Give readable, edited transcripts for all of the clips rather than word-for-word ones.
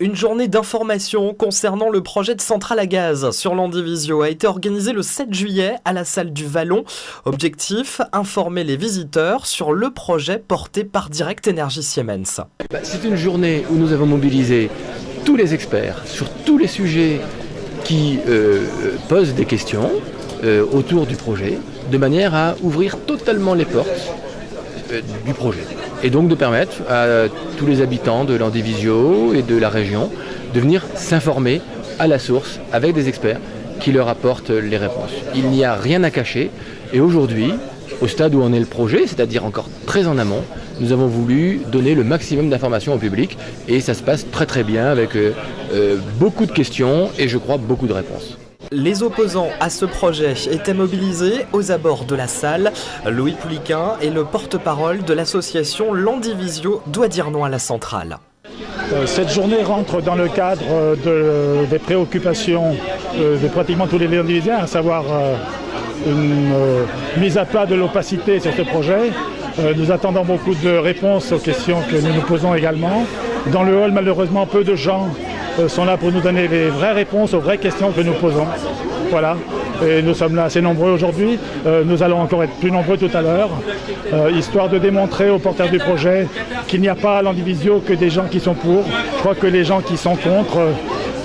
Une journée d'information concernant le projet de centrale à gaz sur l'Andivisio a été organisée le 7 juillet à la salle du Vallon. Objectif, informer les visiteurs sur le projet porté par Direct Energie Siemens. C'est une journée où nous avons mobilisé tous les experts sur tous les sujets qui posent des questions autour du projet, de manière à ouvrir totalement les portes du projet. Et donc de permettre à tous les habitants de l'Andivisio et de la région de venir s'informer à la source avec des experts qui leur apportent les réponses. Il n'y a rien à cacher et aujourd'hui, au stade où en est le projet, c'est-à-dire encore très en amont, nous avons voulu donner le maximum d'informations au public et ça se passe très très bien avec beaucoup de questions et je crois beaucoup de réponses. Les opposants à ce projet étaient mobilisés aux abords de la salle. Louis Pouliquin est le porte-parole de l'association L'Andivisio doit dire non à la centrale. Cette journée rentre dans le cadre des préoccupations de pratiquement tous les Landivisiens, à savoir une mise à plat de l'opacité sur ce projet. Nous attendons beaucoup de réponses aux questions que nous nous posons également. Dans le hall, malheureusement, peu de gens sont là pour nous donner les vraies réponses aux vraies questions que nous posons. Voilà. Et nous sommes là assez nombreux aujourd'hui. Nous allons encore être plus nombreux tout à l'heure, histoire de démontrer aux porteurs du projet qu'il n'y a pas à l'Andivisio que des gens qui sont pour. Je crois que les gens qui sont contre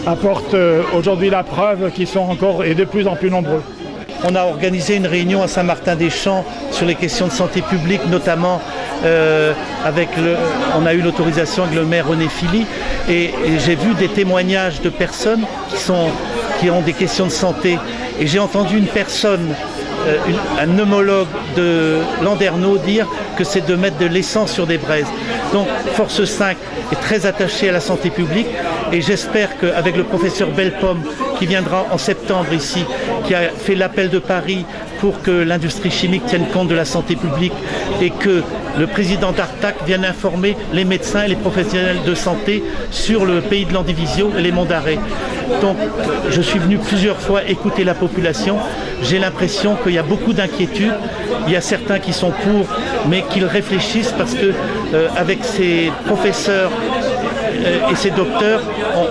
apportent aujourd'hui la preuve qu'ils sont encore et de plus en plus nombreux. On a organisé une réunion à Saint-Martin-des-Champs sur les questions de santé publique, notamment on a eu l'autorisation avec le maire René Philly et j'ai vu des témoignages de personnes qui ont des questions de santé et j'ai entendu une personne, un homologue de Landerneau dire que c'est de mettre de l'essence sur des braises. Donc Force 5 est très attachée à la santé publique et j'espère qu'avec le professeur Bellepomme qui viendra en septembre ici, qui a fait l'appel de Paris pour que l'industrie chimique tienne compte de la santé publique et que le président d'Artac vienne informer les médecins et les professionnels de santé sur le pays de l'Andivisio et les monts d'Arrée. Donc je suis venu plusieurs fois écouter la population. J'ai l'impression qu'il y a beaucoup d'inquiétudes. Il y a certains qui sont pour, mais qu'ils réfléchissent parce que avec ces professeurs et ces docteurs,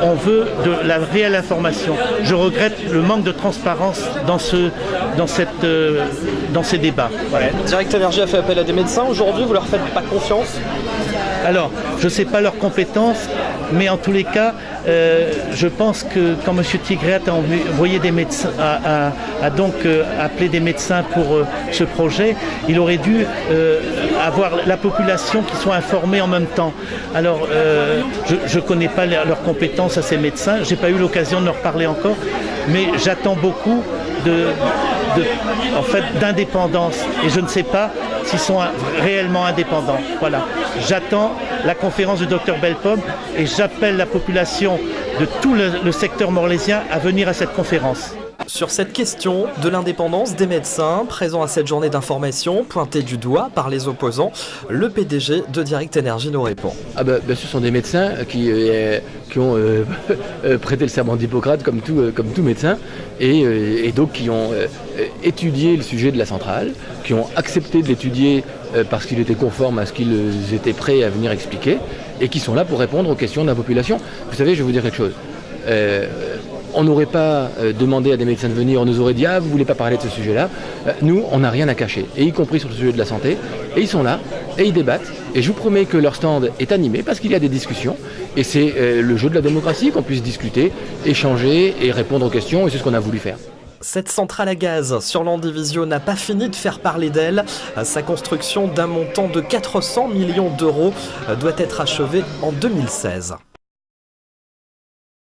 on veut de la réelle information. Je regrette le manque de transparence dans ces débats. Voilà. Direct Energie a fait appel à des médecins. Aujourd'hui, vous leur faites pas confiance ? Alors, je ne sais pas leurs compétences, mais en tous les cas, je pense que quand M. Tigréat a envoyé des médecins, a donc appelé des médecins pour ce projet, il aurait dû avoir la population qui soit informée en même temps. Alors, je ne connais pas leurs compétences à ces médecins, je n'ai pas eu l'occasion de leur parler encore, mais j'attends beaucoup d'indépendance et je ne sais pas s'ils sont réellement indépendants. Voilà. J'attends la conférence du docteur Bellepomme et j'appelle la population de tout le secteur morlaisien à venir à cette conférence. Sur cette question de l'indépendance des médecins présents à cette journée d'information, pointée du doigt par les opposants, le PDG de Direct Energie nous répond. Ce sont des médecins qui ont prêté le serment d'Hippocrate comme tout médecin et donc qui ont étudié le sujet de la centrale, qui ont accepté de l'étudier parce qu'il était conforme à ce qu'ils étaient prêts à venir expliquer et qui sont là pour répondre aux questions de la population. Vous savez, je vais vous dire quelque chose. On n'aurait pas demandé à des médecins de venir, on nous aurait dit « Ah, vous ne voulez pas parler de ce sujet-là ». Nous, on n'a rien à cacher, et y compris sur le sujet de la santé. Et ils sont là, et ils débattent. Et je vous promets que leur stand est animé, parce qu'il y a des discussions. Et c'est le jeu de la démocratie, qu'on puisse discuter, échanger et répondre aux questions, et c'est ce qu'on a voulu faire. Cette centrale à gaz sur l'Andivisio n'a pas fini de faire parler d'elle. Sa construction d'un montant de 400 millions d'euros doit être achevée en 2016.